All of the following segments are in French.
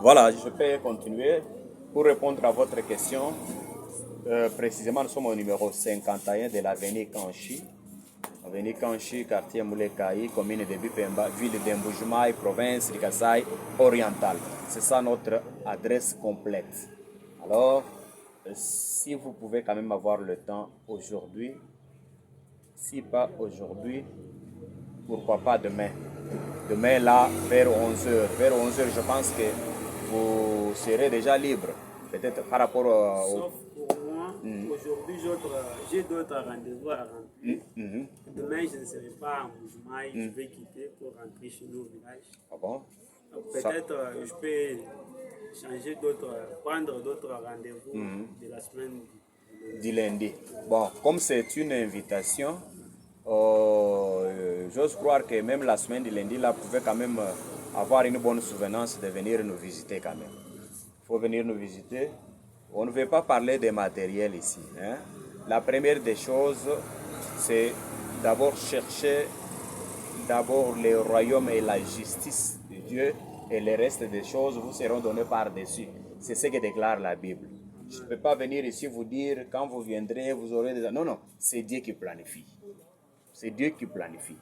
Voilà, je peux continuer. Pour répondre à votre question, précisément, nous sommes au numéro 51 de l'avenue Kanchi. Avenue Kanchi, quartier Moulekaï, commune de Bipemba, ville d'Emboujumaï, province de Kasaï orientale. C'est ça notre adresse complète. Alors, si vous pouvez quand même avoir le temps aujourd'hui, si pas aujourd'hui, pourquoi pas demain. Demain, là, vers 11h. Vers 11h, je pense que vous serez déjà libre. Peut-être par rapport Sauf pour moi, aujourd'hui, j'ai d'autres rendez-vous à remplir. Demain, je ne serai pas en mouvement. Je vais quitter pour rentrer chez nous au village. Ah bon? Peut-être je peux changer prendre d'autres rendez-vous de la semaine Du lundi. Bon, comme c'est une invitation, j'ose croire que même la semaine du lundi, là, vous pouvez quand même avoir une bonne souvenance de venir nous visiter quand même. Il faut venir nous visiter. On ne veut pas parler des matériels ici. Hein. La première des choses, c'est d'abord chercher d'abord le royaume et la justice de Dieu et le reste des choses vous seront données par-dessus. C'est ce que déclare la Bible. Je ne peux pas venir ici vous dire quand vous viendrez, vous aurez des... Non, non, c'est Dieu qui planifie. C'est Dieu qui planifie.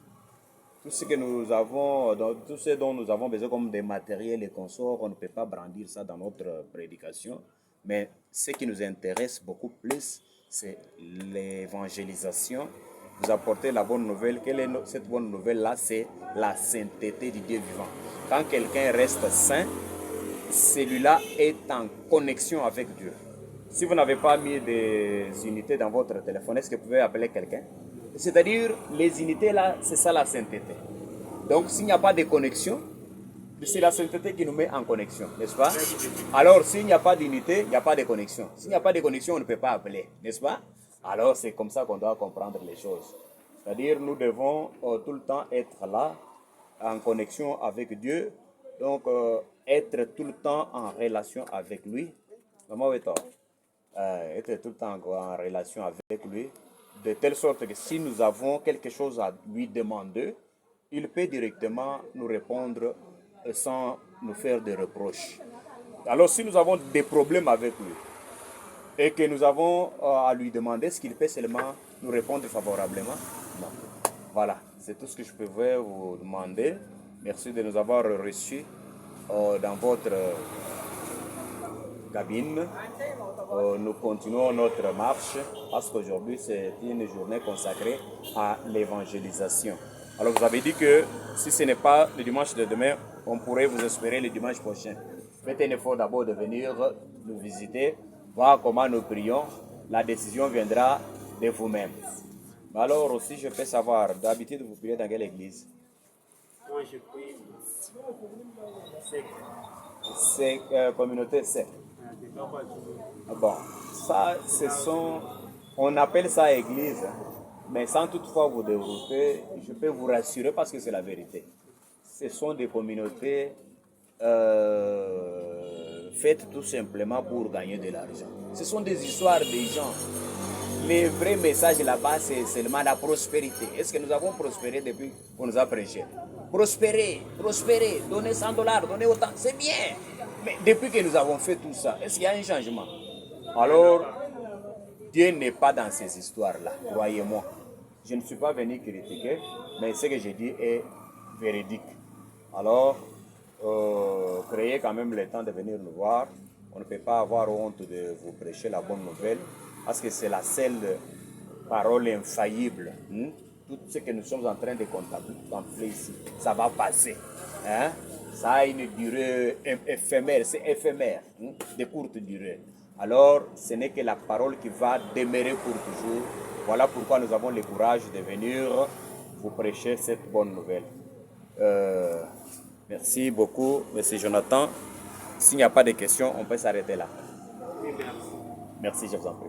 Tout ce que nous avons, tout ce dont nous avons besoin comme des matériels et consorts, on ne peut pas brandir ça dans notre prédication. Mais ce qui nous intéresse beaucoup plus, c'est l'évangélisation. Vous apportez la bonne nouvelle. Quelle est cette bonne nouvelle-là? C'est la sainteté du Dieu vivant. Quand quelqu'un reste saint, celui-là est en connexion avec Dieu. Si vous n'avez pas mis des unités dans votre téléphone, est-ce que vous pouvez appeler quelqu'un? C'est-à-dire, les unités là, c'est ça la sainteté. Donc, s'il n'y a pas de connexion, c'est la sainteté qui nous met en connexion, n'est-ce pas? Alors, s'il n'y a pas d'unité, il n'y a pas de connexion. S'il n'y a pas de connexion, on ne peut pas appeler, n'est-ce pas? Alors, c'est comme ça qu'on doit comprendre les choses. C'est-à-dire, nous devons tout le temps être là, en connexion avec Dieu. Donc, être tout le temps en relation avec lui. Être tout le temps en relation avec lui, de telle sorte que si nous avons quelque chose à lui demander, il peut directement nous répondre sans nous faire des reproches. Alors si nous avons des problèmes avec lui et que nous avons à lui demander, est-ce qu'il peut seulement nous répondre favorablement? Non. Voilà, c'est tout ce que je pouvais vous demander. Merci de nous avoir reçus dans votre cabine. Nous continuons notre marche parce qu'aujourd'hui c'est une journée consacrée à l'évangélisation. Alors vous avez dit que si ce n'est pas le dimanche de demain, on pourrait vous espérer le dimanche prochain. Faites un effort d'abord de venir nous visiter, voir comment nous prions. La décision viendra de vous-même. Alors aussi je peux savoir, d'habitude vous priez dans quelle église? Moi je prie C'est communauté sec. Bon, ça, on appelle ça église, mais sans toutefois vous développer, je peux vous rassurer parce que c'est la vérité. Ce sont des communautés faites tout simplement pour gagner de l'argent. Ce sont des histoires des gens. Le vrai message là-bas, c'est seulement la prospérité. Est-ce que nous avons prospéré depuis qu'on nous a prêché? Prospérer, prospérer, donner 100 $, donner autant, c'est bien. Mais depuis que nous avons fait tout ça, est-ce qu'il y a un changement? Alors, Dieu n'est pas dans ces histoires-là, croyez-moi. Je ne suis pas venu critiquer, mais ce que j'ai dit est véridique. Alors, créez quand même le temps de venir nous voir. On ne peut pas avoir honte de vous prêcher la bonne nouvelle, parce que c'est la seule parole infaillible. Tout ce que nous sommes en train de contempler ici, ça va passer. Hein? Ça a une durée éphémère, c'est éphémère, de courte durée. Alors, ce n'est que la parole qui va demeurer pour toujours. Voilà pourquoi nous avons le courage de venir vous prêcher cette bonne nouvelle. Merci beaucoup, M. Jonathan. S'il n'y a pas de questions, on peut s'arrêter là. Merci, je vous en prie.